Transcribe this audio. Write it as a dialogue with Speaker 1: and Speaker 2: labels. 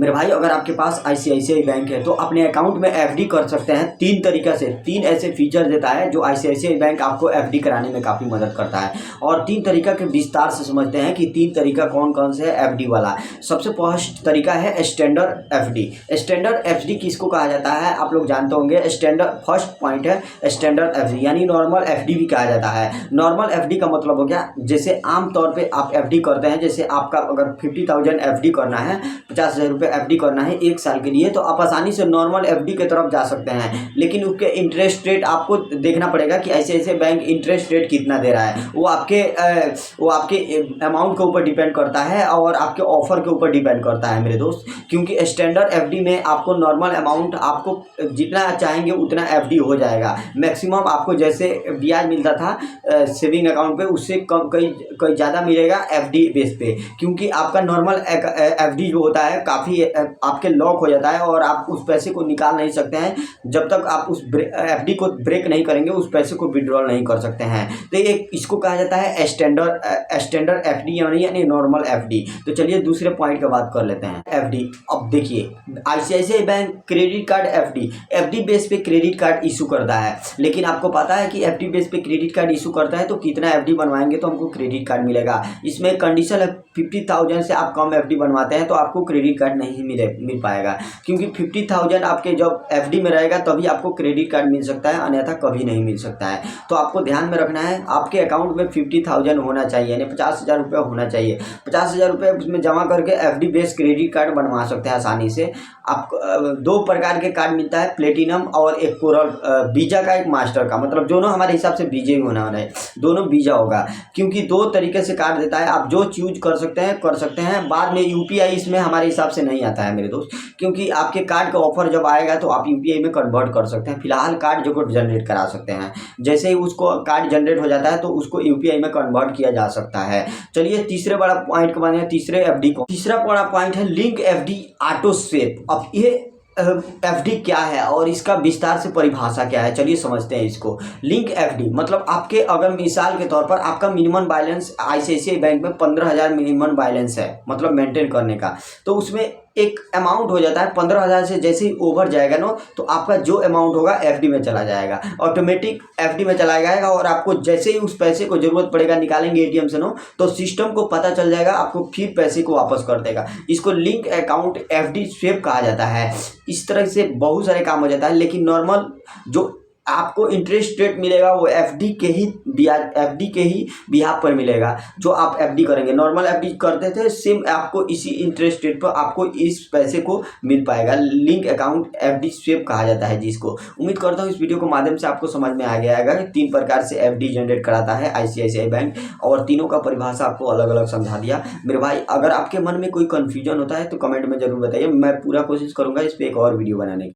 Speaker 1: मेरे भाई अगर आपके पास आईसीआईसीआई बैंक है तो अपने अकाउंट में एफडी कर सकते हैं। तीन तरीका से, तीन ऐसे फीचर देता है जो आईसीआईसीआई बैंक आपको एफडी कराने में काफ़ी मदद करता है। और तीन तरीका के विस्तार से समझते हैं कि तीन तरीका कौन कौन से है एफडी वाला। सबसे फर्स्ट तरीका है स्टैंडर्ड एफडी। स्टैंडर्ड एफडी किसको कहा जाता है आप लोग जानते होंगे। स्टैंडर्ड फर्स्ट पॉइंट है स्टैंडर्ड एफडी, यानी नॉर्मल एफडी भी कहा जाता है। नॉर्मल एफडी का मतलब हो गया जैसे आमतौर पर आप एफडी करते हैं, जैसे आपका अगर 50,000 एफडी करना है, 50,000 रुपये एफडी करना है 1 साल के लिए, तो आप आसानी से नॉर्मल एफडी की तरफ जा सकते हैं। लेकिन उसके इंटरेस्ट रेट आपको देखना पड़ेगा कि ऐसे ऐसे बैंक इंटरेस्ट रेट कितना दे रहा है। वो आपके अमाउंट के ऊपर डिपेंड करता है और आपके ऑफर के ऊपर डिपेंड करता है मेरे दोस्त। क्योंकि स्टैंडर्ड एफडी में आपको नॉर्मल अमाउंट आपको जितना चाहेंगे उतना एफडी हो जाएगा। मैक्सिमम आपको जैसे ब्याज मिलता था सेविंग अकाउंट पे, उससे कम कई ज़्यादा मिलेगा एफडी बेस पे। क्योंकि आपका नॉर्मल एफडी जो होता है काफ़ी आपके लॉक हो जाता है और आप उस पैसे को निकाल नहीं सकते हैं जब तक आप उस एफडी को ब्रेक नहीं करेंगे, उस पैसे को विड्रॉल नहीं कर सकते हैं। तो एक इसको कहा जाता है स्टैंडर्ड एफडी यानी नॉर्मल एफडी। तो चलिए दूसरे पॉइंट का बात कर लेते हैं एफडी। अब देखिए ICICI bank credit card FD base पे क्रेडिट कार्ड इशू करता है। लेकिन आपको पता है कि एफडी बेस पे क्रेडिट कार्ड इशू करता है तो कितना एफडी बनवाएंगे तो हमको क्रेडिट कार्ड मिलेगा। इसमें कंडीशन है 50,000 से आप कम एफडी बनवाते हैं तो आपको क्रेडिट कार्ड नहीं मिल पाएगा। क्योंकि 50,000 आपके जब एफडी में रहेगा तभी आपको क्रेडिट कार्ड मिल सकता है, अन्यथा कभी नहीं मिल सकता है। तो आपको ध्यान में रखना है आपके अकाउंट में 50,000 होना चाहिए, यानी 50,000 रुपये होना चाहिए। 50,000 रुपये उसमें जमा करके एफडी बेस्ड क्रेडिट कार्ड बनवा सकते हैं आसानी से। आप 2 प्रकार के कार्ड मिलता है, प्लेटिनम और एक कोरल, वीजा का एक मास्टर का। मतलब दोनों हमारे हिसाब से वीजा ही होना है, दोनों वीजा होगा। क्योंकि 2 तरीके से कार्ड देता है, आप जो चूज कर सकते हैं। बाद में यूपीआई इसमें हमारे हिसाब से नहीं आता है मेरे दोस्त, क्योंकि आपके कार्ड का ऑफर जब आएगा तो आप यूपीआई में कन्वर्ट कर सकते हैं। फिलहाल कार्ड जो जनरेट करा सकते हैं, जैसे ही उसको कार्ड जनरेट हो जाता है तो उसको यूपीआई में कन्वर्ट किया जा सकता है। चलिए तीसरे बड़ा पॉइंट के बारे में, तीसरे एफडी को, तीसरा बड़ा पॉइंट है लिंक एफडी ऑटो स्वेप। अब ये एफडी क्या है और इसका विस्तार से परिभाषा क्या है, चलिए समझते हैं इसको। लिंक एफडी मतलब आपके अगर मिसाल के तौर पर आपका मिनिमम बैलेंस आईसीआईसीआई बैंक में 15,000 मिनिमम बैलेंस है, मतलब मेंटेन करने का। तो उसमें एक अमाउंट हो जाता है 15,000 से जैसे ही ओवर जाएगा ना तो आपका जो अमाउंट होगा एफडी में चला जाएगा, ऑटोमेटिक एफडी में चला जाएगा। और आपको जैसे ही उस पैसे को जरूरत पड़ेगा निकालेंगे एटीएम से ना तो सिस्टम को पता चल जाएगा, आपको फिर पैसे को वापस कर देगा। इसको लिंक अकाउंट एफडी स्वेप कहा जाता है। इस तरह से बहुत सारे काम हो जाता है। लेकिन नॉर्मल जो आपको इंटरेस्ट रेट मिलेगा वो एफडी के ही बिहाफ पर मिलेगा। जो आप एफडी करेंगे, नॉर्मल एफडी करते थे सेम आपको इसी इंटरेस्ट रेट पर आपको इस पैसे को मिल पाएगा। लिंक अकाउंट एफडी स्वेप कहा जाता है जिसको। उम्मीद करता हूँ इस वीडियो के माध्यम से आपको समझ में आ गया है। 3 प्रकार से एफडी जनरेट कराता है आईसीआईसीआई बैंक और तीनों का परिभाषा आपको अलग अलग समझा दिया। मेरे भाई अगर आपके मन में कोई कन्फ्यूजन होता है तो कमेंट में जरूर बताइए, मैं पूरा कोशिश करूँगा इस पर एक और वीडियो बनाने की।